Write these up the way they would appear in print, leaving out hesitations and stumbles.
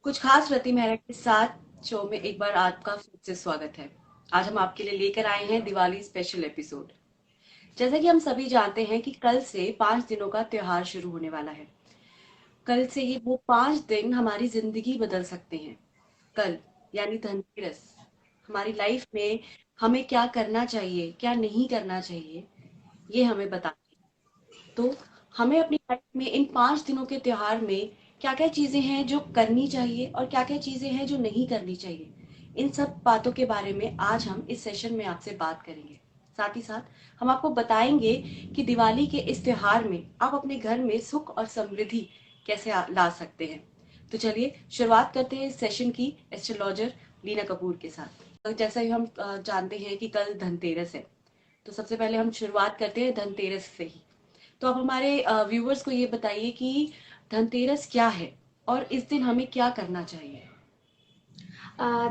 कुछ खास रति मेहरा के साथ शो में एक बार आपका फिर से स्वागत है। आज हम आपके लिए लेकर आए हैं दिवाली स्पेशल एपिसोड। जैसा कि हम सभी जानते हैं कि कल से 5 दिनों का त्योहार शुरू होने वाला है। कल से ही वो 5 दिन हमारी जिंदगी बदल सकते हैं। कल यानी धनतेरस हमारी लाइफ में हमें क्या करना चाहिए, क्या नहीं करना चाहिए, ये हमें बता। तो हमें अपनी लाइफ में इन 5 दिनों के त्योहार में क्या क्या चीजें हैं जो करनी चाहिए और क्या क्या चीजें हैं जो नहीं करनी चाहिए, इन सब बातों के बारे में आज हम इस सेशन में आपसे बात करेंगे। साथ ही साथ हम आपको बताएंगे कि दिवाली के इस त्योहार में आप अपने घर में सुख और समृद्धि कैसे ला सकते हैं। तो चलिए शुरुआत करते हैं इस सेशन की एस्ट्रोलॉजर लीना कपूर के साथ। तो जैसा ही हम जानते हैं कि कल धनतेरस है, तो सबसे पहले हम शुरुआत करते हैं धनतेरस से ही। तो आप हमारे व्यूवर्स को ये बताइए कि धनतेरस क्या है और इस दिन हमें क्या करना चाहिए।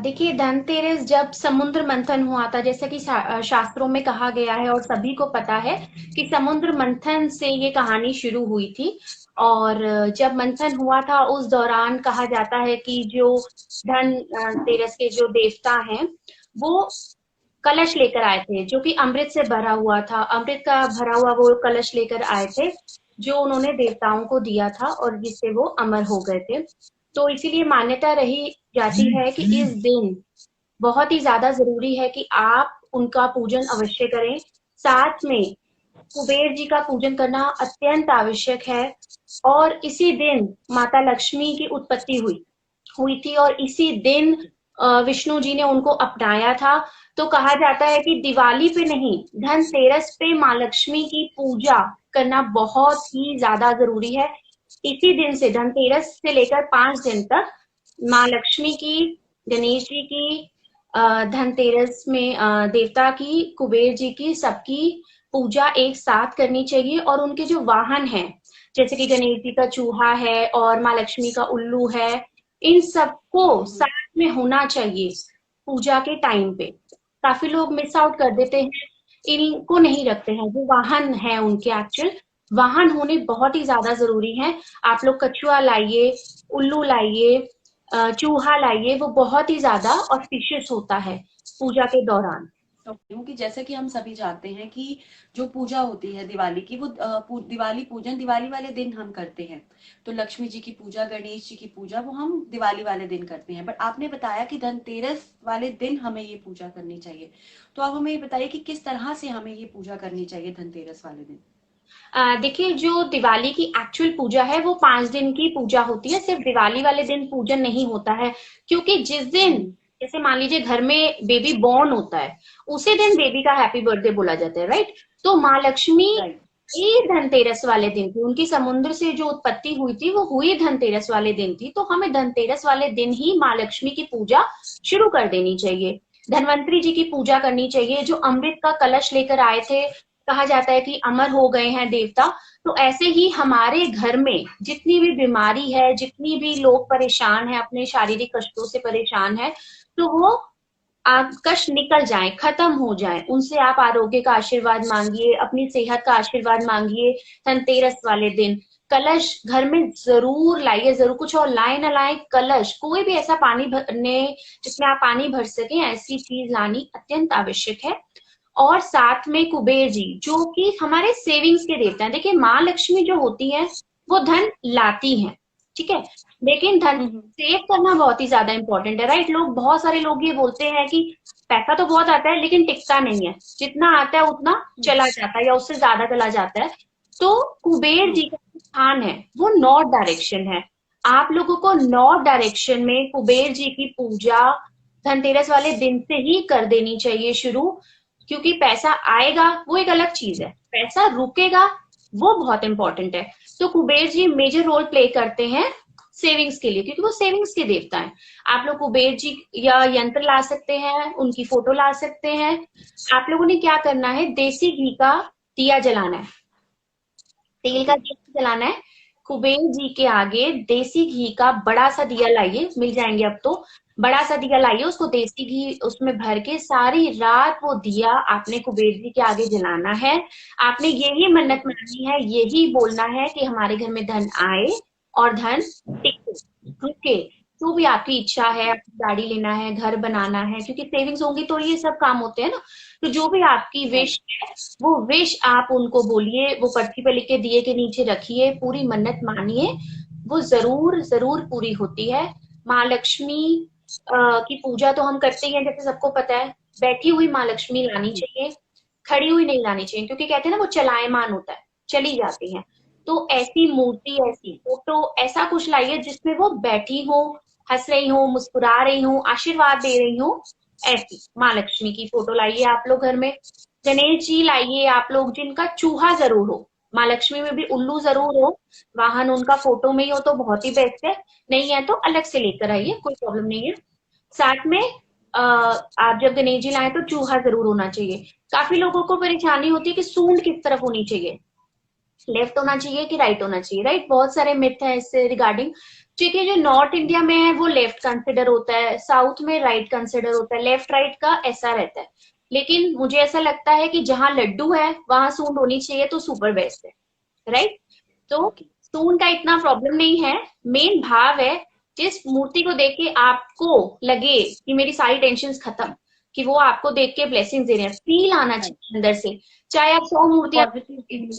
देखिए, धनतेरस जब समुद्र मंथन हुआ था, जैसा कि शास्त्रों में कहा गया है और सभी को पता है कि समुद्र मंथन से ये कहानी शुरू हुई थी। और जब मंथन हुआ था उस दौरान कहा जाता है कि जो धन तेरस के जो देवता हैं वो कलश लेकर आए थे, जो कि अमृत से भरा हुआ था। अमृत का भरा हुआ वो कलश लेकर आए थे, जो उन्होंने देवताओं को दिया था और जिससे वो अमर हो गए थे। तो इसीलिए मान्यता रही जाती है कि इस दिन बहुत ही ज्यादा जरूरी है कि आप उनका पूजन अवश्य करें। साथ में कुबेर जी का पूजन करना अत्यंत आवश्यक है। और इसी दिन माता लक्ष्मी की उत्पत्ति हुई हुई थी और इसी दिन विष्णु जी ने उनको अपनाया था। तो कहा जाता है कि दिवाली पे नहीं, धनतेरस पे माँ लक्ष्मी की पूजा करना बहुत ही ज्यादा जरूरी है। इसी दिन से, धनतेरस से लेकर 5 दिन तक, माँ लक्ष्मी की, गणेश जी की, धनतेरस में देवता की, कुबेर जी की, सबकी पूजा एक साथ करनी चाहिए। और उनके जो वाहन हैं, जैसे कि गणेश जी का चूहा है और माँ लक्ष्मी का उल्लू है, इन सबको हम्म। साथ में होना चाहिए पूजा के टाइम पे। काफी लोग मिस आउट कर देते हैं, इनको नहीं रखते हैं। जो वाहन है उनके एक्चुअल वाहन होने बहुत ही ज्यादा जरूरी है। आप लोग कछुआ लाइए, उल्लू लाइए, चूहा लाइए, वो बहुत ही ज्यादा ऑस्पिशियस होता है पूजा के दौरान। क्योंकि जैसे कि हम सभी जानते हैं कि जो पूजा होती है दिवाली की, वो दिवाली पूजन दिवाली वाले दिन हम करते हैं। तो लक्ष्मी जी की पूजा, गणेश जी की पूजा वो हम दिवाली वाले दिन करते हैं, बट आपने बताया कि धनतेरस वाले दिन हमें ये पूजा करनी चाहिए। तो आप हमें ये बताइए कि किस तरह से हमें ये पूजा करनी चाहिए धनतेरस वाले दिन। देखिए, जो दिवाली की एक्चुअल पूजा है वो 5 दिन की पूजा होती है। सिर्फ दिवाली वाले दिन पूजन नहीं होता है, क्योंकि जिस दिन, हम्म। जैसे मान लीजिए घर में बेबी बॉर्न होता है, उसी दिन बेबी का हैप्पी बर्थडे बोला जाता है, राइट। तो माँ लक्ष्मी राइट। ये धनतेरस वाले दिन थी, उनकी समुद्र से जो उत्पत्ति हुई थी वो हुई धनतेरस वाले दिन थी। तो हमें धनतेरस वाले दिन ही माँ लक्ष्मी की पूजा शुरू कर देनी चाहिए। धनवंतरी जी की पूजा करनी चाहिए, जो अमृत का कलश लेकर आए थे। कहा जाता है कि अमर हो गए हैं देवता। तो ऐसे ही हमारे घर में जितनी भी बीमारी है, जितनी भी लोग परेशान है, अपने शारीरिक कष्टों से परेशान है, तो वो आप कष्ट निकल जाए, खत्म हो जाए। उनसे आप आरोग्य का आशीर्वाद मांगिए, अपनी सेहत का आशीर्वाद मांगिए। धनतेरस वाले दिन कलश घर में जरूर लाइए, जरूर। कुछ और लाए ना लाए, कलश, कोई भी ऐसा पानी भरने जिसमें आप पानी भर सके, ऐसी चीज लानी अत्यंत आवश्यक है। और साथ में कुबेर जी, जो कि हमारे सेविंग्स के देवता हैं। देखिए, माँ लक्ष्मी जो होती है वो धन लाती हैं, ठीक है, लेकिन धन हम्म। सेव करना बहुत ही ज्यादा इंपॉर्टेंट है, राइट। लोग, बहुत सारे लोग ये बोलते हैं कि पैसा तो बहुत आता है लेकिन टिकता नहीं है, जितना आता है उतना हम्म। चला जाता है या उससे ज्यादा चला जाता है। तो कुबेर हम्म। जी का जो स्थान है वो नॉर्थ डायरेक्शन है। आप लोगों को नॉर्थ डायरेक्शन में कुबेर जी की पूजा धनतेरस वाले दिन से ही कर देनी चाहिए शुरू। क्योंकि पैसा आएगा वो एक अलग चीज है, पैसा रुकेगा वो बहुत इंपॉर्टेंट है। तो Kuber ji major role play करते हैं सेविंग्स के लिए, क्योंकि वो सेविंग्स के देवता हैं। आप लोग कुबेर जी या यंत्र ला सकते हैं, उनकी फोटो ला सकते हैं। आप लोगों ने क्या करना है, देसी घी का दिया जलाना है, तेल का ओके। दिया जलाना है। कुबेर जी के आगे देसी घी का बड़ा सा दिया लाइए, मिल जाएंगे अब तो। बड़ा सा दिया लाइए, उसको देसी घी उसमें भर के सारी रात वो दिया आपने कुबेर जी के आगे जलाना है। आपने यही मन्नत ओके। मांगनी है, यही बोलना है कि हमारे घर में धन आए और धन टिके, रुके। जो भी आपकी इच्छा है, आपको गाड़ी लेना है, घर बनाना है, क्योंकि सेविंग्स होंगी तो ये सब काम होते हैं ना। तो जो भी आपकी विश राइट। है, वो विश आप उनको बोलिए, वो पर्ची पे लिख के दिए के नीचे रखिए, पूरी मन्नत मानिए, वो जरूर जरूर पूरी होती है। माँ लक्ष्मी की पूजा तो हम करते ही हैं, जैसे सबको पता है। बैठी हुई माँ लक्ष्मी लानी चाहिए, खड़ी हुई नहीं लानी चाहिए, क्योंकि कहते हैं ना वो चलायमान होता है, चली जाती है। तो ऐसी मूर्ति, ऐसी फोटो, ऐसा कुछ लाइए जिसमें वो बैठी हो, हंस रही हो, मुस्कुरा रही हो, आशीर्वाद दे रही हो। ऐसी माँ लक्ष्मी की फोटो लाइए आप लोग घर में। गणेश जी लाइए आप लोग जिनका चूहा जरूर हो। माँ लक्ष्मी में भी उल्लू जरूर हो, वाहन उनका फोटो में ही हो तो बहुत ही बेस्ट है। नहीं है तो अलग से लेकर आइए, कोई प्रॉब्लम नहीं है। साथ में आप जब गणेश जी लाए तो चूहा जरूर होना चाहिए। काफी लोगों को परेशानी होती है कि सूंड किस तरफ होनी चाहिए, लेफ्ट होना चाहिए कि राइट होना चाहिए, राइट। बहुत सारे मिथ है इससे रिगार्डिंग। ठीक है, जो नॉर्थ इंडिया में है वो लेफ्ट कंसिडर होता है, साउथ में राइट कंसिडर होता है, लेफ्ट राइट का ऐसा रहता है। लेकिन मुझे ऐसा लगता है कि जहां लड्डू है वहां सूंड होनी चाहिए तो सुपर बेस्ट है, राइट। तो ओके। सूंड का इतना प्रॉब्लम नहीं है। मेन भाव है, जिस मूर्ति को देख के आपको लगे कि मेरी सारी टेंशन खत्म, कि वो आपको देख के ब्लेसिंग दे रहे हैं, फील आना राइट। चाहिए अंदर से। चाहे आप 100 मूर्तियां पॉजिटिव फीलिंग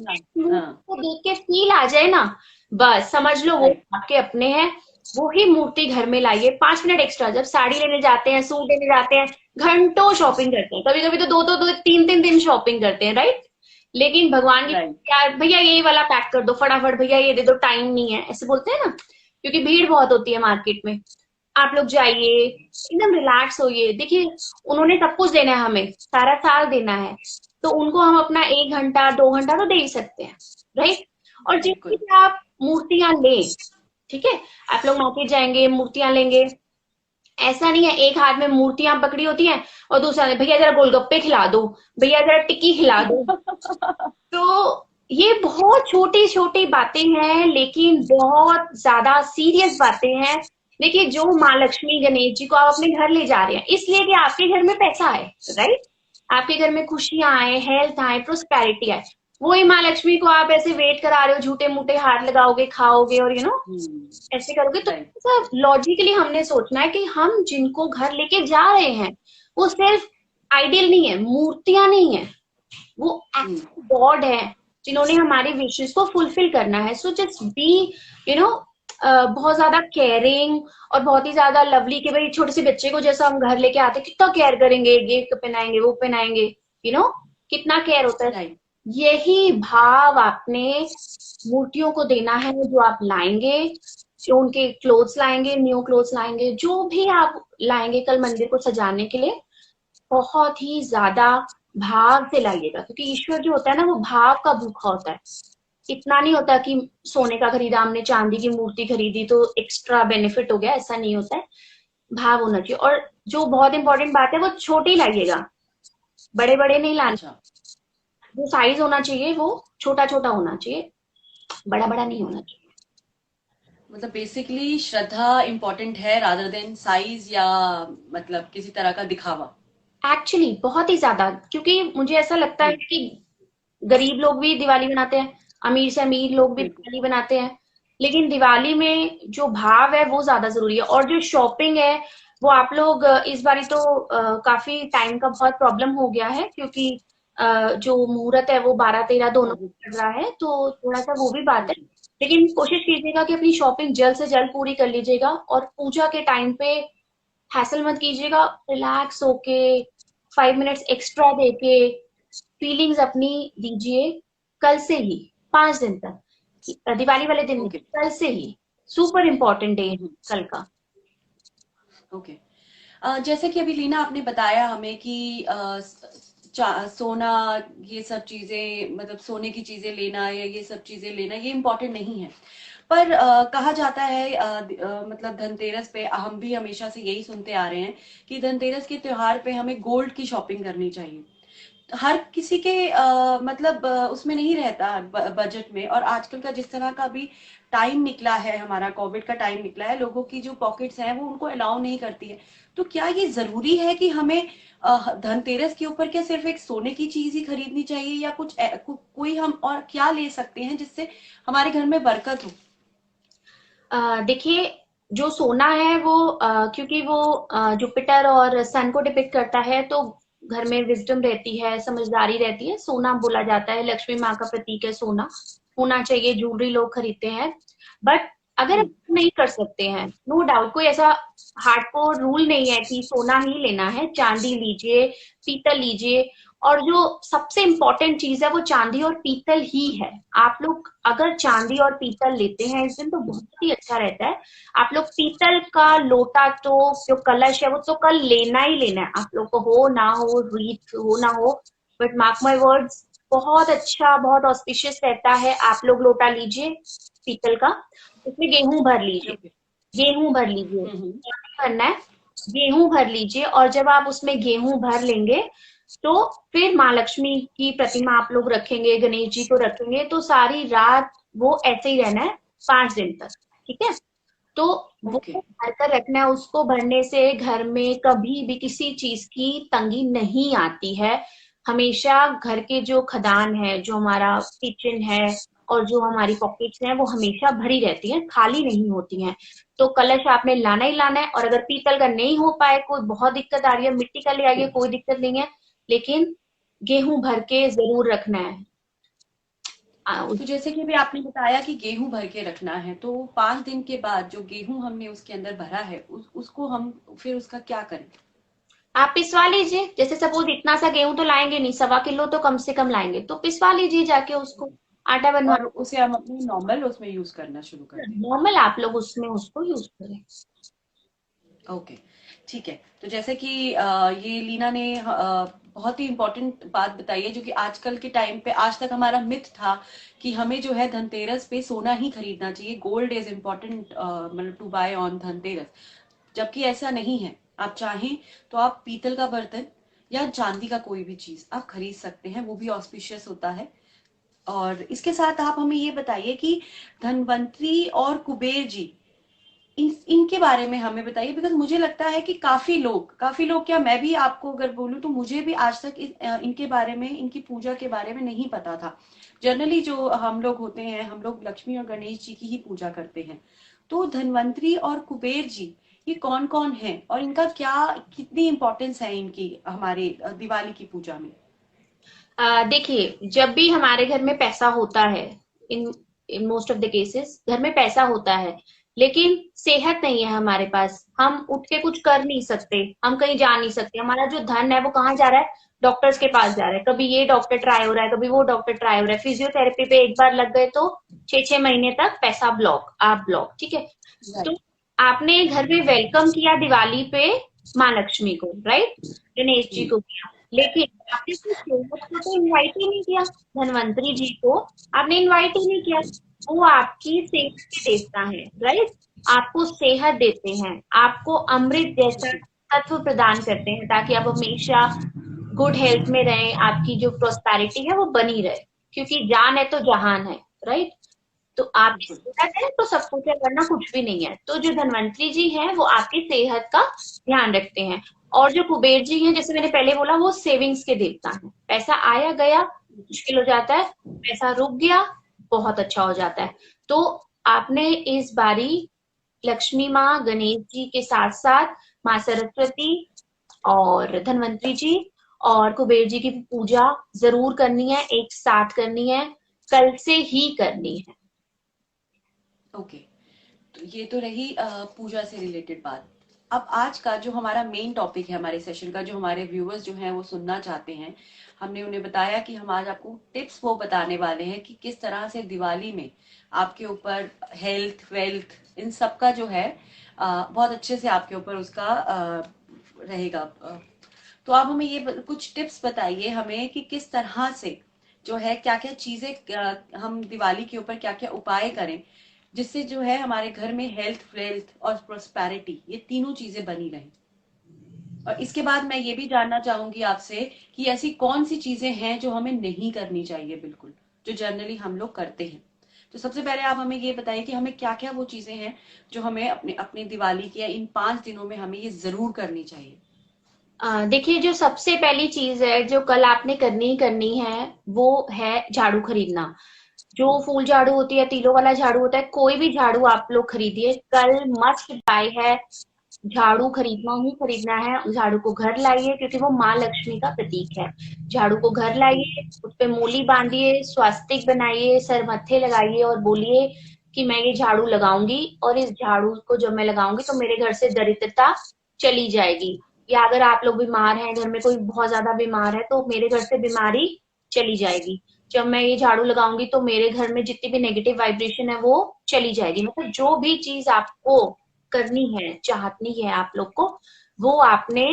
ना। हाँ। को देख के फील आ जाए ना, बस समझ लो वो राइट। आपके अपने हैं। वो ही मूर्ति घर में लाइए। 5 मिनट एक्स्ट्रा, जब साड़ी लेने जाते हैं, सूट लेने जाते हैं, घंटों शॉपिंग करते हैं, कभी कभी तो दो तीन तीन दिन शॉपिंग करते हैं, राइट। लेकिन भगवान की, राइट। यार भैया ये वाला पैक कर दो फटाफट, भैया ये दे दो, टाइम नहीं है, ऐसे बोलते हैं ना, क्योंकि भीड़ बहुत होती है मार्केट में। आप लोग जाइए, एकदम रिलैक्स होइए। देखिए, उन्होंने सब कुछ देना है हमें, सारा साल देना है, तो उनको हम अपना 1 घंटा 2 घंटा तो दे ही सकते हैं, राइट। और जितनी बिल्कुल। भी आप मूर्तियां लें, ठीक है, आप लोग मार्केट जाएंगे मूर्तियां लेंगे, ऐसा नहीं है एक हाथ में मूर्तियां पकड़ी होती हैं और दूसरा हाथ में, भैया जरा गोलगप्पे खिला दो, भैया जरा टिक्की खिला दो। तो ये बहुत छोटी छोटी बातें हैं, लेकिन बहुत ज्यादा सीरियस बातें हैं। देखिए, जो माँ लक्ष्मी गणेश जी को आप अपने घर ले जा रहे हैं इसलिए कि आपके घर में पैसा आए, राइट। आपके घर में खुशियां आए, हेल्थ आए, प्रोस्पेरिटी आए। वही माँ लक्ष्मी को आप ऐसे वेट करा रहे हो, झूठे मूठे हाथ लगाओगे, खाओगे और ऐसे करोगे तो राइट। लॉजिकली हमने सोचना है कि हम जिनको घर लेके जा रहे हैं वो सिर्फ आइडियल नहीं है, मूर्तियां नहीं है, वो एक्चुअल गॉड है, जिन्होंने हमारी विशेष को फुलफिल करना है। So just be you know बहुत ज्यादा केयरिंग और बहुत ही ज्यादा लवली, कि भाई छोटे से बच्चे को जैसा हम घर लेके आते हैं, कितना केयर करेंगे, ये पहनाएंगे, वो पहनाएंगे, कितना केयर होता है। राइट। यही भाव आपने मूर्तियों को देना है, जो आप लाएंगे, जो उनके क्लोथ्स लाएंगे, न्यू क्लोथ्स लाएंगे, जो भी आप लाएंगे कल मंदिर को सजाने के लिए, बहुत ही ज्यादा भाव से लाइएगा, क्योंकि ईश्वर जो होता है ना वो भाव का भूखा होता है। इतना नहीं होता कि सोने का खरीदा हमने, चांदी की मूर्ति खरीदी तो एक्स्ट्रा बेनिफिट हो गया, ऐसा नहीं होता है। भाव होना चाहिए। और जो बहुत इंपॉर्टेंट बात है, वो छोटी लाइएगा, बड़े बड़े नहीं लाने। अच्छा। जो साइज होना चाहिए वो छोटा छोटा होना चाहिए, बड़ा बड़ा नहीं होना चाहिए। मतलब बेसिकली श्रद्धा इम्पोर्टेंट है रादर देन साइज या मतलब किसी तरह का दिखावा। एक्चुअली बहुत ही ज्यादा, क्योंकि मुझे ऐसा लगता है हम्म। कि गरीब लोग भी दिवाली बनाते हैं, अमीर से अमीर लोग भी बिल्कुल। दिवाली बनाते हैं, लेकिन दिवाली में जो भाव है वो ज्यादा जरूरी है। और जो शॉपिंग है वो आप लोग इस बारी तो काफी टाइम का बहुत प्रॉब्लम हो गया है, क्योंकि जो मुहूर्त है वो 12-13 दोनों में कोविड। पड़ रहा है, तो थोड़ा सा वो भी बात है। जी। लेकिन कोशिश कीजिएगा कि अपनी शॉपिंग जल्द से जल्द पूरी कर लीजिएगा, और पूजा के टाइम पे हैसल मत कीजिएगा, रिलैक्स होके 5 मिनट्स एक्स्ट्रा देके फीलिंग्स अपनी दीजिए। कल से ही 5 दिन तक, दिवाली वाले दिन नहीं, ओके। कल से ही सुपर इम्पोर्टेंट डे है कल का। ओके। जैसे कि अभी लीना आपने बताया हमें कि सोना, ये सब चीजें मतलब सोने की चीजें लेना या ये सब चीजें लेना ये इम्पोर्टेंट नहीं है। पर कहा जाता है मतलब धनतेरस पे हम भी हमेशा से यही सुनते आ रहे हैं कि धनतेरस के त्योहार पे हमें गोल्ड की शॉपिंग करनी चाहिए। हर किसी के मतलब उसमें नहीं रहता बजट में, और आजकल का जिस तरह का भी टाइम निकला है, हमारा कोविड का टाइम निकला है, लोगों की जो पॉकेट्स हैं वो उनको अलाउ नहीं करती है। तो क्या ये जरूरी है कि हमें धनतेरस के ऊपर क्या सिर्फ एक सोने की चीज ही खरीदनी चाहिए, या कुछ कोई हम और क्या ले सकते हैं जिससे हमारे घर में बरकत हो? देखिए, जो सोना है वो क्योंकि वो जुपिटर और सन को डिपिक्ट करता है, तो घर में विजडम रहती है, समझदारी रहती है। सोना बोला जाता है, लक्ष्मी माँ का प्रतीक है सोना, होना चाहिए। ज्वेलरी लोग खरीदते हैं, बट अगर हम्म। आप नहीं कर सकते हैं, नो डाउट, कोई ऐसा हार्डकोर रूल नहीं है कि सोना ही लेना है। चांदी लीजिए, पीतल लीजिए, और जो सबसे इम्पोर्टेंट चीज है वो चांदी और पीतल ही है। आप लोग अगर चांदी और पीतल लेते हैं इस दिन तो बहुत ही अच्छा रहता है। आप लोग पीतल का लोटा, तो जो कलश है वो तो कल लेना ही लेना है, आप लोग को हो ना हो, रीत हो ना हो, बट मार्क माई वर्ड्स, बहुत अच्छा, बहुत ऑस्पिशियस रहता है। आप लोग लोटा लीजिए पीतल का, उसमें गेहूं भर लीजिए, ओके। गेहूं भर लीजिए, हम्म। क्या करना है, गेहूं भर लीजिए। और जब आप उसमें गेहूं भर लेंगे तो फिर माँ लक्ष्मी की प्रतिमा आप लोग रखेंगे, गणेश जी को रखेंगे, तो सारी रात वो ऐसे ही रहना है, 5 दिन तक। ठीक है, तो वो ओके। भर कर रखना है। उसको भरने से घर में कभी भी किसी चीज की तंगी नहीं आती है। हमेशा घर के जो खदान है, जो हमारा किचन है, और जो हमारी पॉकेट्स हैं, वो हमेशा भरी रहती हैं, खाली नहीं होती हैं। तो कलश आपने लाना ही लाना है। और अगर पीतल का नहीं हो पाए, कोई बहुत दिक्कत आ रही है, मिट्टी का ले आइए, कोई दिक्कत नहीं है, लेकिन गेहूं भर के जरूर रखना है। तो जैसे कि अभी आपने बताया कि गेहूं भर के रखना है, तो 5 दिन के बाद जो गेहूं हमने उसके अंदर भरा है उसको हम फिर उसका क्या करें? आप पिसवा लीजिए। जैसे सपोज इतना सा गेहूं तो लाएंगे नहीं, 1.25 किलो तो कम से कम लाएंगे, तो पिसवा लीजिए जाके उसको, आटा बनवा। और उसे हम अपने नॉर्मल उसमें यूज करना शुरू कर दें? नॉर्मल आप लोग उसमें उसको यूज करें। ओके। ठीक है। तो जैसे कि ये लीना ने बहुत ही इम्पोर्टेंट बात बताई है, जो कि आजकल के टाइम पे आज तक हमारा मिथ था कि हमें जो है धनतेरस पे सोना ही खरीदना चाहिए, गोल्ड इज इम्पोर्टेंट मतलब टू बाय ऑन धनतेरस। जबकि ऐसा नहीं है। आप चाहें तो आप पीतल का बर्तन या चांदी का कोई भी चीज आप खरीद सकते हैं, वो भी ऑस्पिशियस होता है। और इसके साथ आप हमें ये बताइए कि धनवंतरी और कुबेर जी, इनके बारे में हमें बताइए, बिकॉज मुझे लगता है कि काफी लोग क्या, मैं भी आपको अगर बोलूं तो मुझे भी आज तक इनके बारे में, इनकी पूजा के बारे में नहीं पता था। जनरली जो हम लोग होते हैं, हम लोग लक्ष्मी और गणेश जी की ही पूजा करते हैं। तो धनवंतरी और कुबेर जी ये कौन कौन है और इनका क्या, कितनी इंपॉर्टेंस है इनकी हमारे दिवाली की पूजा में? देखिए, जब भी हमारे घर में पैसा होता है, in in most of the cases घर में पैसा होता है, लेकिन सेहत नहीं है हमारे पास, हम उठ के कुछ कर नहीं सकते, हम कहीं जा नहीं सकते, हमारा जो धन है वो कहाँ जा रहा है, डॉक्टर्स के पास जा रहा है। कभी ये डॉक्टर ट्राई हो रहा है, कभी वो डॉक्टर ट्राई हो रहा है, फिजियोथेरेपी पे एक बार लग गए तो 6-6 महीने तक पैसा ब्लॉक, आप ब्लॉक। ठीक है, तो राइट। आपने घर में वेलकम किया दिवाली पे माँ लक्ष्मी को, राइट, गणेश जी जी। को किया, लेकिन आपने तो सेवक को तो इनवाइट ही नहीं किया, धनवंतरी जी को आपने इनवाइट ही नहीं किया। वो आपकी सेहत के देवता है, राइट, आपको सेहत देते हैं, आपको अमृत जैसा जी। तत्व प्रदान करते हैं, ताकि आप हमेशा गुड हेल्थ में रहें, आपकी जो प्रोस्पेरिटी है वो बनी रहे, क्योंकि जान है तो जहान है, राइट। तो आपकी बिल्कुल। सेहत है तो सब कुछ है, वरना कुछ भी नहीं है। तो जो धनवंतरी जी हैं वो आपकी सेहत का ध्यान रखते हैं। और जो कुबेर जी हैं, जैसे मैंने पहले बोला, वो सेविंग्स के देवता हैं। पैसा आया गया मुश्किल हो जाता है, पैसा रुक गया बहुत अच्छा हो जाता है। तो आपने इस बारी लक्ष्मी माँ, गणेश जी के साथ साथ माँ सरस्वती और धनवंतरी जी और कुबेर जी की पूजा जरूर करनी है, एक साथ करनी है, कल से ही करनी है। ओके। तो ये तो रही पूजा से रिलेटेड बात। अब आज का जो हमारा मेन टॉपिक है हमारे सेशन का, जो हमारे व्यूअर्स जो हैं वो सुनना चाहते हैं, हमने उन्हें बताया कि हम आज आपको टिप्स वो बताने वाले हैं कि किस तरह से दिवाली में आपके ऊपर हेल्थ वेल्थ इन सब का जो है बहुत अच्छे से आपके ऊपर उसका रहेगा। तो आप हमें ये कुछ टिप्स बताइए हमें कि किस तरह से जो है, क्या क्या चीजें हम दिवाली के ऊपर क्या क्या उपाय करें जिससे जो है हमारे घर में हेल्थ वेल्थ और प्रोस्पेरिटी ये तीनों चीजें बनी रहें। और इसके बाद मैं ये भी जानना चाहूंगी आपसे कि ऐसी कौन सी चीजें हैं जो हमें नहीं करनी चाहिए बिल्कुल, जो जनरली हम लोग करते हैं। तो सबसे पहले आप हमें ये बताइए कि हमें क्या क्या वो चीजें हैं जो हमें अपने अपनी दिवाली के इन 5 दिनों में हमें ये जरूर करनी चाहिए। देखिए, जो सबसे पहली चीज है जो कल आपने करनी ही करनी है, वो है झाड़ू खरीदना। जो फूल झाड़ू होती है, तीलों वाला झाड़ू होता है, कोई भी झाड़ू आप लोग खरीदिए, कल मस्ट बाय है। झाड़ू खरीदना ही खरीदना है। झाड़ू को घर लाइए क्योंकि वो माँ लक्ष्मी का प्रतीक है। झाड़ू को घर लाइए, उस पे मूली बांधिए, स्वास्तिक बनाइए, सर मत्थे लगाइए और बोलिए कि मैं ये झाड़ू लगाऊंगी और इस झाड़ू को जब मैं लगाऊंगी तो मेरे घर से दरिद्रता चली जाएगी। या अगर आप लोग बीमार हैं, घर में कोई बहुत ज्यादा बीमार है, तो मेरे घर से बीमारी चली जाएगी। जब मैं ये झाड़ू लगाऊंगी तो मेरे घर में जितनी भी नेगेटिव वाइब्रेशन है वो चली जाएगी। मतलब जो भी चीज आपको करनी है, चाहनी है आप लोग को, वो आपने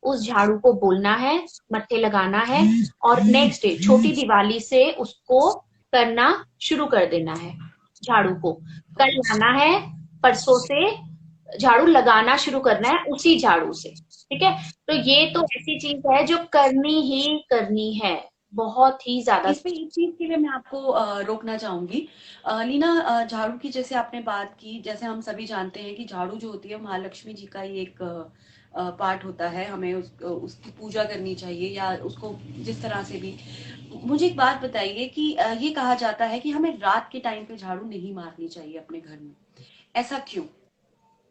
उस झाड़ू को बोलना है, मत्थे लगाना है और नेक्स्ट डे छोटी दिवाली से उसको करना शुरू कर देना है। झाड़ू को कल ओके। लाना है, परसों से झाड़ू लगाना शुरू करना है उसी झाड़ू से। ठीक है, तो ये तो ऐसी चीज है जो करनी ही करनी है, बहुत ही ज्यादा। इसमें एक चीज के लिए मैं आपको रोकना चाहूंगी। लीना, झाड़ू की जैसे आपने बात की, जैसे हम सभी जानते हैं कि झाड़ू जो होती है महालक्ष्मी जी का ही एक पार्ट होता है, हमें उसकी पूजा करनी चाहिए या उसको जिस तरह से भी। मुझे एक बात बताइए कि ये कहा जाता है कि हमें रात के टाइम पे झाड़ू नहीं मारनी चाहिए अपने घर में, ऐसा क्यों?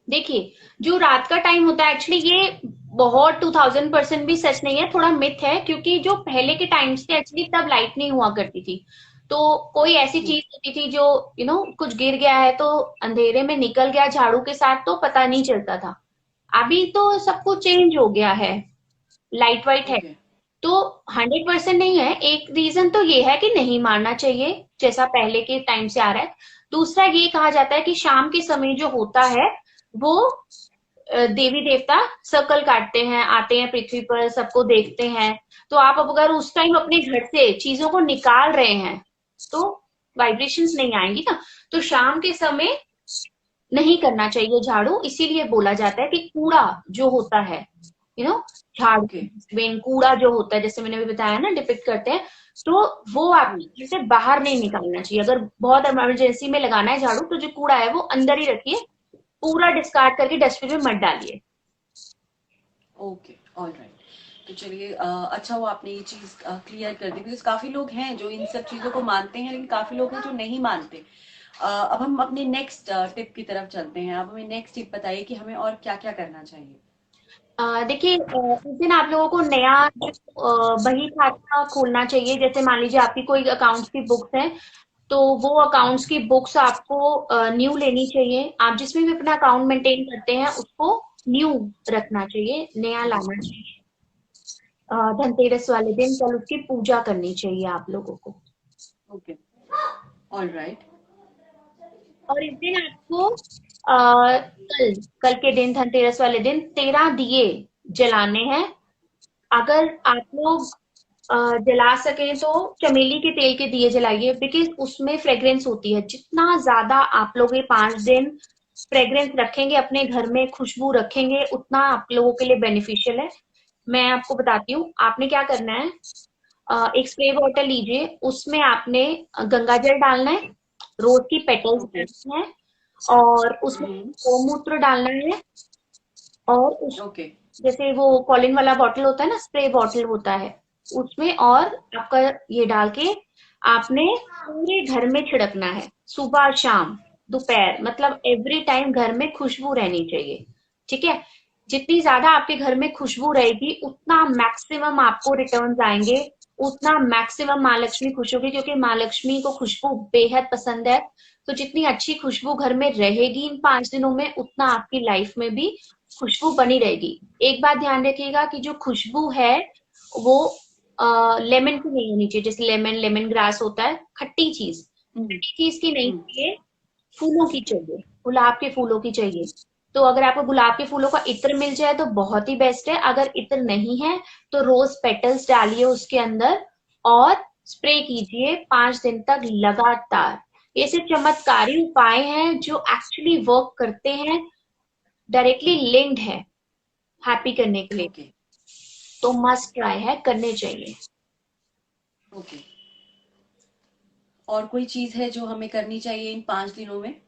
देखिए, जो रात का टाइम होता है, एक्चुअली ये बहुत 2000% भी सच नहीं है, थोड़ा मिथ है, क्योंकि जो पहले के टाइम्स थे एक्चुअली तब लाइट नहीं हुआ करती थी। तो कोई ऐसी हम्म। चीज होती थी जो कुछ गिर गया है तो अंधेरे में निकल गया झाड़ू के साथ तो पता नहीं चलता था। अभी तो सब कुछ चेंज हो गया है, लाइट वाइट है। ओके। तो 100% नहीं है। एक रीजन तो ये है कि नहीं मारना चाहिए, जैसा पहले के टाइम से आ रहा है। दूसरा ये कहा जाता है कि शाम के समय जो होता है वो देवी देवता सर्कल काटते हैं, आते हैं पृथ्वी पर, सबको देखते हैं। तो आप अब अगर उस टाइम अपने घर से चीजों को निकाल रहे हैं तो वाइब्रेशंस नहीं आएंगी ना। तो शाम के समय नहीं करना चाहिए झाड़ू, इसीलिए बोला जाता है कि कूड़ा जो होता है, यू नो झाड़ू, ओके। डस्टबिन, कूड़ा जो होता है, जैसे मैंने अभी बताया ना, डिपिक्ट करते हैं, तो वो आप हम्म। घर से बाहर नहीं निकालना चाहिए। अगर बहुत इमरजेंसी में लगाना है झाड़ू तो जो कूड़ा है वो अंदर ही रखिए, पूरा डिस्कार्ड करके डस्टबिन में मत डालिए। Okay, all right. तो चलिए, अच्छा हुआ आपने ये चीज क्लियर कर दी, बिकॉज काफी लोग हैं जो इन सब चीजों को मानते हैं, लेकिन काफी लोग हैं जो नहीं मानते। अब हम अपने नेक्स्ट टिप की तरफ चलते हैं। अब हमें नेक्स्ट टिप बताइए कि हमें और क्या क्या करना चाहिए। देखिए, उस दिन आप लोगों को नया जो बही खाता खोलना चाहिए। जैसे मान लीजिए आपकी कोई अकाउंट्स की बुक्स है, तो वो अकाउंट्स की बुक्स आपको न्यू लेनी चाहिए। आप जिसमें भी अपना अकाउंट मेंटेन करते हैं उसको न्यू रखना चाहिए, नया लाना चाहिए। धनतेरस वाले दिन कल उसकी पूजा करनी चाहिए आप लोगों को। Okay, all right. और इस दिन आपको कल कल के दिन, धनतेरस वाले दिन, 13 दिए जलाने हैं। अगर आप लोग जला सके तो चमेली के तेल के दिए जलाइए, बिकॉज उसमें फ्रेग्रेंस होती है। जितना ज्यादा आप लोग ये 5 दिन फ्रेग्रेंस रखेंगे अपने घर में, खुशबू रखेंगे, उतना आप लोगों के लिए बेनिफिशियल है। मैं आपको बताती हूँ आपने क्या करना है। एक स्प्रे बॉटल लीजिए, उसमें आपने गंगा जल डालना है, रोज की पेटल्स ओके। डालनी है और उसमें हम्म। गोमूत्र डालना है। और उस ओके। जैसे वो कॉलिन वाला बॉटल होता है ना, स्प्रे बॉटल होता है, उसमें और आपका ये डाल के आपने पूरे घर में छिड़कना है, सुबह शाम दोपहर, मतलब एवरी टाइम घर में खुशबू रहनी चाहिए। ठीक है, जितनी ज्यादा आपके घर में खुशबू रहेगी उतना मैक्सिमम आपको रिटर्न्स आएंगे, उतना मैक्सिमम माँ लक्ष्मी खुश होगी, क्योंकि माँ लक्ष्मी को खुशबू बेहद पसंद है। तो जितनी अच्छी खुशबू घर में रहेगी इन 5 दिनों में, उतना आपकी लाइफ में भी खुशबू बनी रहेगी। एक बात ध्यान रखिएगा कि जो खुशबू है वो लेमन की नहीं होनी चाहिए। जैसे लेमन, लेमन ग्रास होता है, खट्टी चीज, हम्म। खट्टी चीज की नहीं हम्म। चाहिए, फूलों की चाहिए, गुलाब के फूलों की चाहिए। तो अगर आपको गुलाब के फूलों का इत्र मिल जाए तो बहुत ही बेस्ट है। अगर इत्र नहीं है तो रोज पेटल्स डालिए उसके अंदर और स्प्रे कीजिए 5 दिन तक लगातार। ये सिर्फ चमत्कारी उपाय हैं जो एक्चुअली वर्क करते हैं, डायरेक्टली लिंक्ड है हैप्पी करने के लिए। ओके। तो मस्ट ट्राई है, करने चाहिए। ओके। और कोई चीज है जो हमें करनी चाहिए इन 5 दिनों में?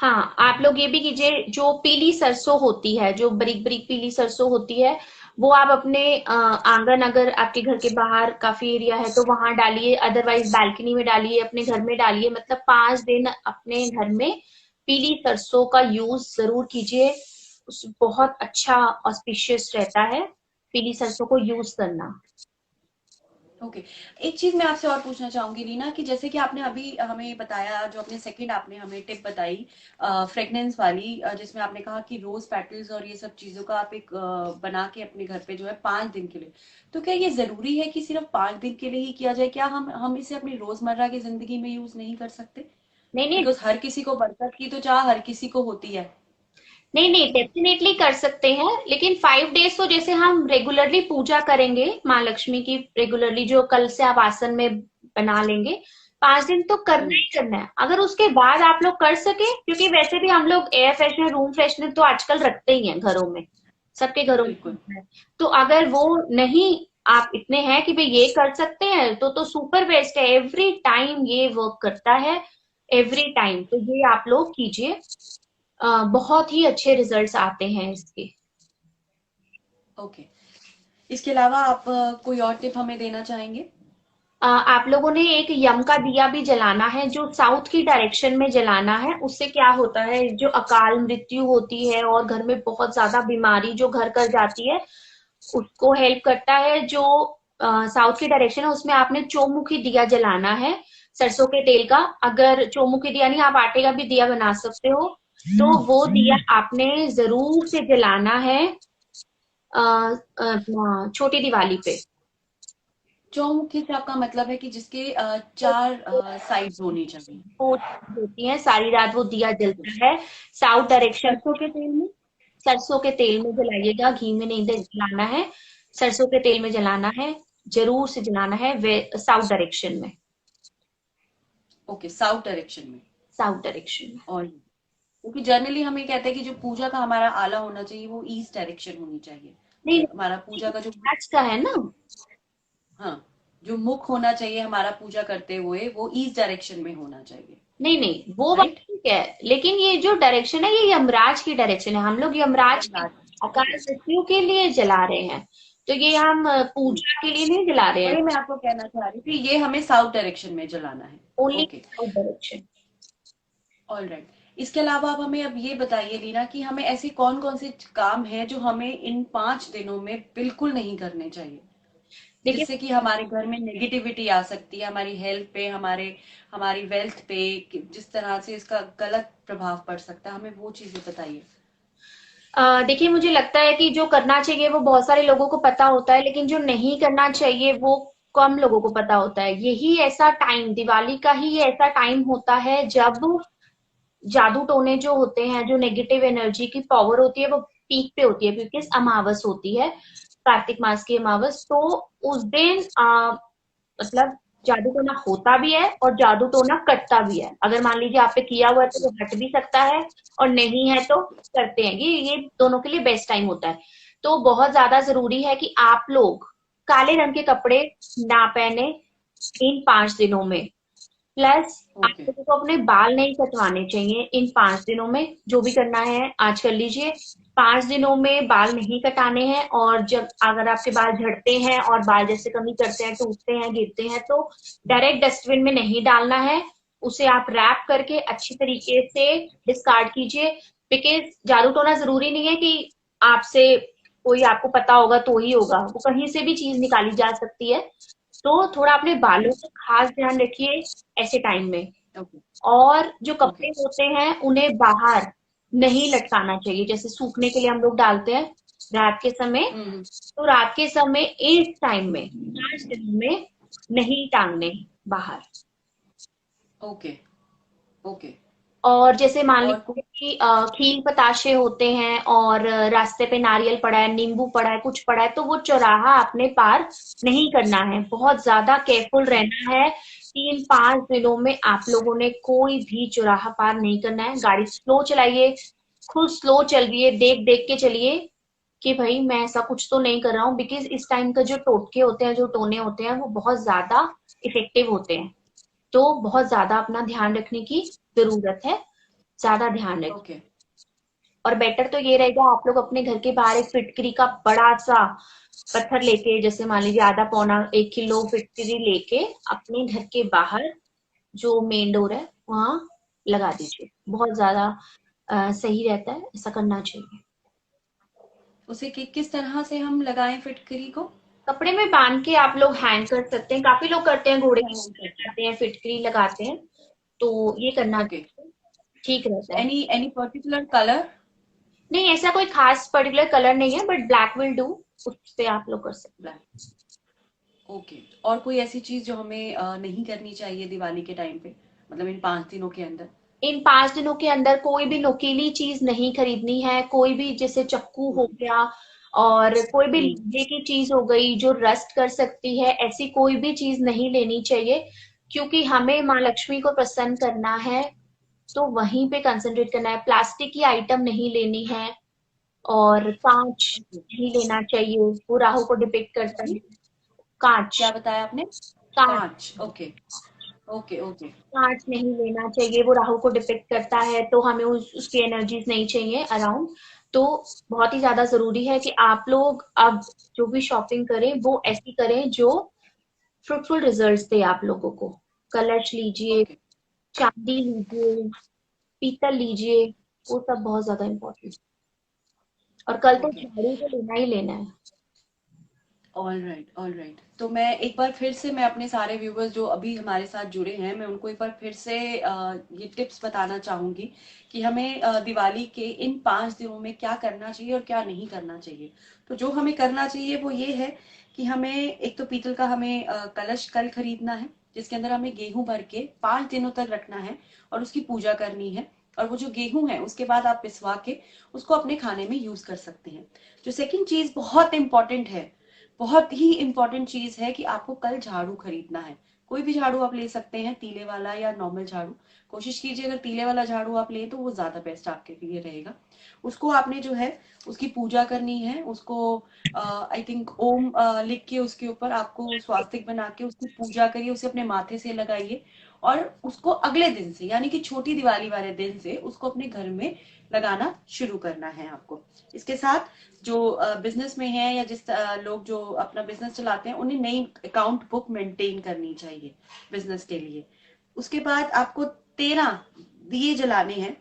हाँ, आप लोग ये भी कीजिए, जो पीली सरसों होती है, जो बारीक बारीक पीली सरसों होती है, वो आप अपने आंगन, अगर आपके घर के बाहर काफी एरिया है तो वहां डालिए, अदरवाइज बालकनी में डालिए, अपने घर में डालिए। मतलब 5 दिन अपने घर में पीली सरसों का यूज जरूर कीजिए। बहुत अच्छा ऑस्पिशियस रहता है पीली सरसों को यूज करना। ओके। एक चीज मैं आपसे और पूछना चाहूंगी रीना, कि जैसे कि आपने अभी हमें बताया, जो अपने सेकंड आपने हमें टिप बताई फ्रेगनेंस वाली, जिसमें आपने कहा कि रोज पेटल्स और ये सब चीजों का आप एक बना के अपने घर पे जो है 5 दिन के लिए, तो क्या ये जरूरी है कि सिर्फ 5 दिन के लिए ही किया जाए? क्या हम इसे अपनी रोजमर्रा की जिंदगी में यूज नहीं कर सकते? नहीं नहीं, बिकॉज हर किसी को बरकत की तो चाह हर किसी को होती है। नहीं नहीं, डेफिनेटली कर सकते हैं, लेकिन 5 डेज तो जैसे हम रेगुलरली पूजा करेंगे माँ लक्ष्मी की, रेगुलरली जो कल से आप आसन में बना लेंगे, 5 दिन तो करना हम्म। ही करना है। अगर उसके बाद आप लोग कर सके, क्योंकि वैसे भी हम लोग एयर फ्रेशनर, रूम फ्रेशनर तो आजकल रखते ही हैं घरों में, सबके घरों में बिल्कुल। होता है। तो अगर वो नहीं, आप इतने हैं कि भाई ये कर सकते हैं, तो सुपर बेस्ट है। एवरी टाइम ये वर्क करता है, एवरी टाइम। तो ये आप लोग कीजिए, बहुत ही अच्छे रिजल्ट्स आते हैं इसके। ओके। इसके अलावा आप कोई और टिप हमें देना चाहेंगे? आप लोगों ने एक यम का दिया भी जलाना है, जो साउथ की डायरेक्शन में जलाना है। उससे क्या होता है, जो अकाल मृत्यु होती है और घर में बहुत ज्यादा बीमारी जो घर कर जाती है, उसको हेल्प करता है। जो साउथ की डायरेक्शन है उसमें आपने चौमुखी दिया जलाना है, सरसों के तेल का। अगर चौमुखी दिया नहीं, आप आटे का भी दिया बना सकते हो। तो वो दिया आपने जरूर से जलाना है छोटी दिवाली पे। चौमुखी से आपका मतलब है कि जिसके चार साइड्स होनी चाहिए? वो होती है, सारी रात वो दिया जलता है साउथ डायरेक्शन। सरसों के तेल में? सरसों के तेल में जलाइएगा, घी में नहीं जलाना है। सरसों के तेल में जलाना है, जरूर से जलाना है, वे साउथ डायरेक्शन में। ओके, साउथ डायरेक्शन में। साउथ डायरेक्शन में। और क्योंकि जनरली हम ये कहते हैं कि जो पूजा का हमारा आला होना चाहिए वो ईस्ट डायरेक्शन होनी चाहिए। नहीं, हमारा पूजा का जो, आज का है ना। हाँ, जो मुख होना चाहिए हमारा पूजा करते हुए वो ईस्ट डायरेक्शन में होना चाहिए। नहीं नहीं, वो बात राइट। ठीक है, लेकिन ये जो डायरेक्शन है ये यमराज की डायरेक्शन है। हम लोग यमराज के अकाल ओके। मृत्यु के लिए जला रहे हैं, तो ये हम पूजा के लिए नहीं जला रहे हैं। वही मैं आपको कहना चाह रही थी, ये हमें साउथ डायरेक्शन में जलाना है। Only okay. South direction. All right. इसके अलावा आप हमें अब ये बताइए रीना, कि हमें ऐसे कौन कौन से काम हैं जो हमें इन 5 दिनों में बिल्कुल नहीं करने चाहिए, देखिए, जिससे कि हमारे घर में नेगेटिविटी आ सकती है, हमारी हेल्थ पे, हमारी वेल्थ पे, जिस तरह से इसका गलत प्रभाव पड़ सकता है, हमें वो चीजें बताइए। देखिए, मुझे लगता है कि जो करना चाहिए वो बहुत सारे लोगों को पता होता है, लेकिन जो नहीं करना चाहिए वो कम लोगों को पता होता है। यही ऐसा टाइम, दिवाली का ही ये ऐसा टाइम होता है जब जादू टोने जो होते हैं, जो नेगेटिव एनर्जी की पावर होती है वो पीक पे होती है, क्योंकि अमावस होती है, कार्तिक मास की अमावस। तो उस दिन मतलब जादू टोना होता भी है और जादू टोना कटता भी है। अगर मान लीजिए आप पे किया हुआ है तो वो हट भी सकता है, और नहीं है तो करते हैं। ये दोनों के लिए बेस्ट टाइम होता है। तो बहुत ज्यादा जरूरी है कि आप लोग काले रंग के कपड़े ना पहने इन 5 दिनों में। प्लस आप ओके। लोगों को अपने बाल नहीं कटवाने चाहिए इन 5 दिनों में। जो भी करना है आज कर लीजिए। 5 दिनों में बाल नहीं कटाने हैं, और जब अगर आपके बाल झड़ते हैं और बाल जैसे कमी करते हैं, टूटते हैं, गिरते हैं, तो डायरेक्ट डस्टबिन में नहीं डालना है। उसे आप रैप करके अच्छी तरीके से डिस्कार्ड कीजिए। बिकॉज जादू टोना जरूरी नहीं है कि आपसे कोई आपको पता होगा तो ही होगा, वो कहीं से भी चीज निकाली जा सकती है। तो थोड़ा अपने ओके। बालों का खास ध्यान रखिए ऐसे टाइम में। ओके। और जो ओके। कपड़े होते हैं उन्हें बाहर नहीं लटकाना चाहिए, जैसे सूखने के लिए हम लोग डालते हैं रात के समय। हम्म। तो रात के समय इस टाइम में 5 दिनों में नहीं टांगने बाहर। ओके। ओके। और जैसे मान और लीजिए कि खील बताशे होते हैं और रास्ते पे नारियल पड़ा है, नींबू पड़ा है, कुछ पड़ा है, तो वो चौराहा अपने पार नहीं करना है। बहुत ज्यादा केयरफुल रहना है। 3-5 दिनों में आप लोगों ने कोई भी चौराहा पार नहीं करना है। गाड़ी स्लो चलाइए, खुद स्लो चल रही है, देख देख के चलिए कि भाई मैं ऐसा कुछ तो नहीं कर रहा हूँ। बिकॉज इस टाइम का जो टोटके होते हैं, जो टोने होते हैं, वो बहुत ज्यादा इफेक्टिव होते हैं। तो बहुत ज्यादा अपना ध्यान रखने की जरूरत है, ज्यादा ध्यान रखें। ओके। और बेटर तो ये रहेगा आप लोग अपने घर के बाहर एक फिटकरी का बड़ा सा पत्थर लेके, जैसे मान लीजिए आधा पौना 1 किलो फिटकरी लेके अपने घर के बाहर जो मेन डोर है वहां लगा दीजिए। बहुत ज्यादा सही रहता है, ऐसा करना चाहिए। उसे किस तरह से हम लगाएं फिटकरी को? कपड़े में बांध के आप लोग हैंग कर सकते हैं, काफी लोग करते हैं, घोड़े अच्छा, की hang कर लगाते हैं, फिटकरी लगाते हैं, तो ये करना ओके। ठीक रहता है। Any particular colour? नहीं, ऐसा कोई खास पर्टिकुलर कलर नहीं है, बट ब्लैक विल डू, उस पे आप लोग कर सकते हैं। ब्लैक। ओके। और कोई ऐसी चीज जो हमें नहीं करनी चाहिए दिवाली के टाइम पे, मतलब इन 5 दिनों के अंदर? इन 5 दिनों के अंदर कोई भी नुकीली चीज नहीं खरीदनी है, कोई भी जैसे चक्कू हो हम्म। गया और कोई भी हम्म। लोहे की चीज हो गई जो रस्ट कर सकती है, ऐसी कोई भी चीज नहीं लेनी चाहिए, क्योंकि हमें माँ लक्ष्मी को प्रसन्न करना है, तो वहीं पे कंसंट्रेट करना है। प्लास्टिक की आइटम नहीं लेनी है और कांच ओके। नहीं लेना चाहिए, वो राहु को डिपिक्ट करता जी, है। कांच, क्या बताया आपने? कांच, कांच, ओके। Okay, okay. कांच नहीं लेना चाहिए, वो राहु को डिपिक्ट करता है, तो हमें उसकी एनर्जीज नहीं चाहिए अराउंड। तो बहुत ही ज्यादा जरूरी है कि आप लोग अब जो भी शॉपिंग करें वो ऐसी करें जो फ्रूटफुल रिजल्ट्स दे आप लोगों को। कलश लीजिए, ओके। चांदी लीजिए, पीतल लीजिए, वो सब बहुत ज्यादा इम्पोर्टेंट। और कल तो ओके। झाड़ू तो लेना ही लेना है। All right, all right. तो मैं एक बार फिर से, मैं अपने सारे व्यूवर्स जो अभी हमारे साथ जुड़े हैं, मैं उनको एक बार फिर से ये टिप्स बताना चाहूंगी कि हमें दिवाली के इन 5 दिनों में क्या करना चाहिए और क्या नहीं करना चाहिए। तो जो हमें करना चाहिए वो ये है कि हमें एक तो पीतल का हमें कलश कल खरीदना है, जिसके अंदर हमें गेहूं भर के 5 दिनों तक रखना है और उसकी पूजा करनी है। और वो जो गेहूं है उसके बाद आप पिसवा के उसको अपने खाने में यूज कर सकते हैं। जो सेकंड चीज बहुत इंपॉर्टेंट है, बहुत ही इंपॉर्टेंट चीज है कि आपको कल झाड़ू खरीदना है। कोई भी झाड़ू आप ले सकते हैं, तीले वाला या नॉर्मल झाड़ू। कोशिश कीजिए अगर तीले वाला झाड़ू आप ले तो वो ज्यादा बेस्ट आपके लिए रहेगा। उसको आपने जो है उसकी पूजा करनी है, उसको आई थिंक ओम लिख के उसके ऊपर आपको स्वास्तिक बना के उसकी पूजा करिए, उसे अपने माथे से लगाइए। और उसको अगले दिन से यानी कि छोटी दिवाली वाले दिन से उसको अपने घर में लगाना शुरू करना है आपको। इसके साथ जो बिजनेस में है या जिस लोग जो अपना बिजनेस चलाते हैं उन्हें नई अकाउंट बुक मेंटेन करनी चाहिए बिजनेस के लिए। उसके बाद आपको 13 दिए जलाने हैं।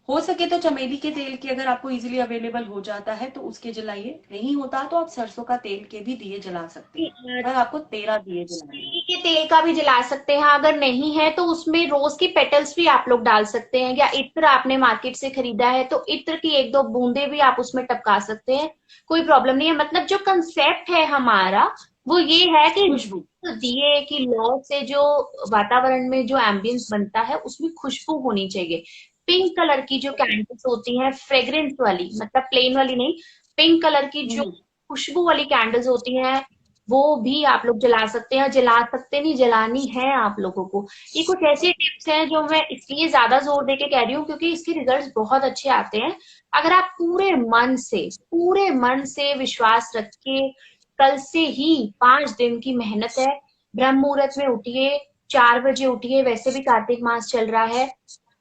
हो सके तो चमेली के तेल की अगर आपको इजीली अवेलेबल हो जाता है तो उसके जलाइए, नहीं होता तो आप सरसों का तेल के भी दिए जला सकते हैं। पर आपको 13 दिए जलाने हैं। तिल के तेल का भी जला सकते हैं, अगर नहीं है तो उसमें रोज की पेटल्स भी आप लोग डाल सकते हैं, या इत्र आपने मार्केट से खरीदा है तो इत्र की 1-2 बूंदे भी आप उसमें टपका सकते हैं, कोई प्रॉब्लम नहीं है। मतलब जो कंसेप्ट है हमारा वो ये है कि खुशबू। दिए की लौ से जो वातावरण में जो एम्बियंस बनता है उसमें खुशबू होनी चाहिए। पिंक कलर की जो ओके। कैंडल्स होती हैं फ्रेग्रेंस वाली, मतलब प्लेन वाली नहीं, पिंक कलर की जो हम्म। खुशबू वाली कैंडल्स होती हैं वो भी आप लोग जला सकते हैं। जला सकते नहीं, जलानी है आप लोगों को। ये कुछ ऐसी ओके। टिप्स हैं जो मैं इसलिए ज्यादा जोर देके कह रही हूँ क्योंकि इसके रिजल्ट्स बहुत अच्छे आते हैं। अगर आप पूरे मन से विश्वास रख के कल से ही 5 दिन की मेहनत है, ब्रह्म मुहूर्त में उठिए, 4 बजे उठिए, वैसे भी कार्तिक मास चल रहा है,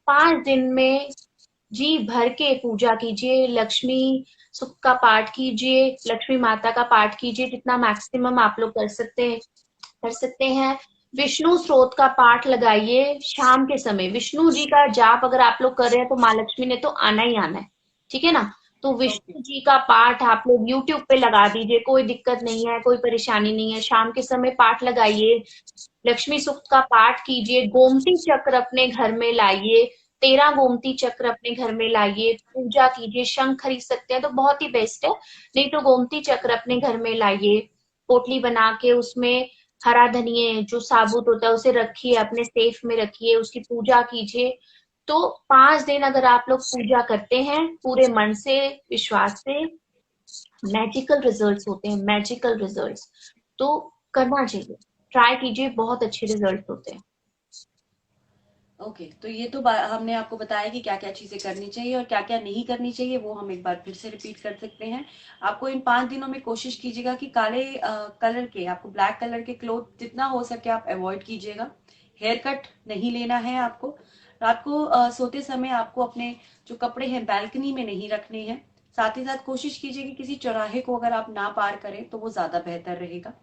5 दिन में जी भर के पूजा कीजिए, लक्ष्मी सुख का पाठ कीजिए, लक्ष्मी माता का पाठ कीजिए, जितना मैक्सिमम आप लोग कर सकते हैं। विष्णु स्रोत का पाठ लगाइए शाम के समय, विष्णु जी का जाप अगर आप लोग कर रहे हैं तो माँ लक्ष्मी ने तो आना ही आना है, ठीक है ना। तो ओके। विष्णु जी का पाठ आप लोग यूट्यूब पे लगा दीजिए, कोई दिक्कत नहीं है, कोई परेशानी नहीं है, शाम के समय पाठ लगाइए, लक्ष्मी सूक्त का पाठ कीजिए, गोमती चक्र अपने घर में लाइए, 13 गोमती चक्र अपने घर में लाइए, पूजा कीजिए, शंख खरीद सकते हैं तो बहुत ही बेस्ट है, नहीं तो गोमती चक्र अपने घर में लाइए, पोटली बना के उसमें हरा धनिया जो साबुत होता है उसे रखिए, अपने सेफ में रखिए, उसकी पूजा कीजिए। तो 5 दिन अगर आप लोग पूजा करते हैं पूरे मन से, विश्वास से, मैजिकल रिजल्ट्स होते हैं, मैजिकल रिजल्ट्स। तो करना चाहिए, ट्राई कीजिए, बहुत अच्छे रिजल्ट होते हैं। ओके। तो ये तो हमने आपको बताया कि क्या क्या चीजें करनी चाहिए और क्या क्या नहीं करनी चाहिए, वो हम एक बार फिर से रिपीट कर सकते हैं। आपको इन 5 दिनों में कोशिश कीजिएगा कि काले कलर के, आपको ब्लैक कलर के क्लोथ जितना हो सके आप अवॉइड कीजिएगा। हेयर कट नहीं लेना है आपको। रात को सोते समय आपको अपने जो कपड़े हैं बैल्कनी में नहीं रखने हैं। साथ ही साथ कोशिश कीजिए कि किसी चौराहे को अगर आप ना पार करें तो वो ज्यादा बेहतर रहेगा।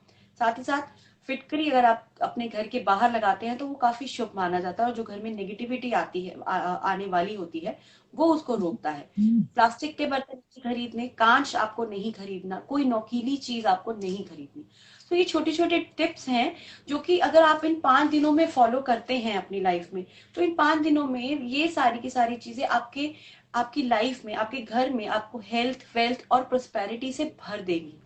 साथ ही साथ फिटकरी अगर आप अपने घर के बाहर लगाते हैं तो वो काफी शुभ माना जाता है, और जो घर में नेगेटिविटी आती है आने वाली होती है वो उसको रोकता है। प्लास्टिक के बर्तन नहीं खरीदने, कांच आपको नहीं खरीदना, कोई नोकीली चीज आपको नहीं खरीदनी। तो ये छोटे छोटे टिप्स हैं जो कि अगर आप इन 5 दिनों में फॉलो करते हैं अपनी लाइफ में, तो इन 5 दिनों में ये सारी की सारी चीजें आपके आपकी लाइफ में, आपके घर में आपको हेल्थ, वेल्थ और प्रोस्पेरिटी से भर देगी।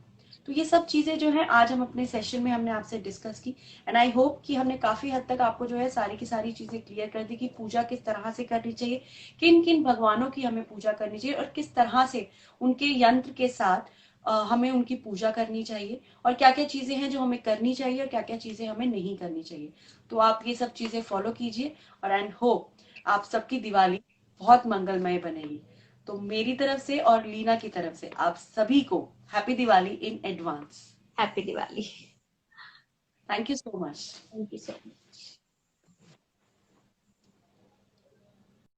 तो ये सब चीजें जो है आज हम अपने सेशन में हमने आपसे डिस्कस की, एंड आई होप कि हमने काफी हद तक आपको जो है सारी की सारी चीजें क्लियर कर दी कि पूजा किस तरह से करनी चाहिए, किन किन भगवानों की हमें पूजा करनी चाहिए, और किस तरह से उनके यंत्र के साथ हमें उनकी पूजा करनी चाहिए, और क्या क्या चीजें हैं जो हमें करनी चाहिए और क्या क्या चीजें हमें नहीं करनी चाहिए। तो आप ये सब चीजें फॉलो कीजिए, और एंड होप आप सबकी दिवाली बहुत मंगलमय बनेगी। तो मेरी तरफ से और लीना की तरफ से आप सभी को happy Diwali in advance. Happy Diwali. Thank you so much. Thank you so much.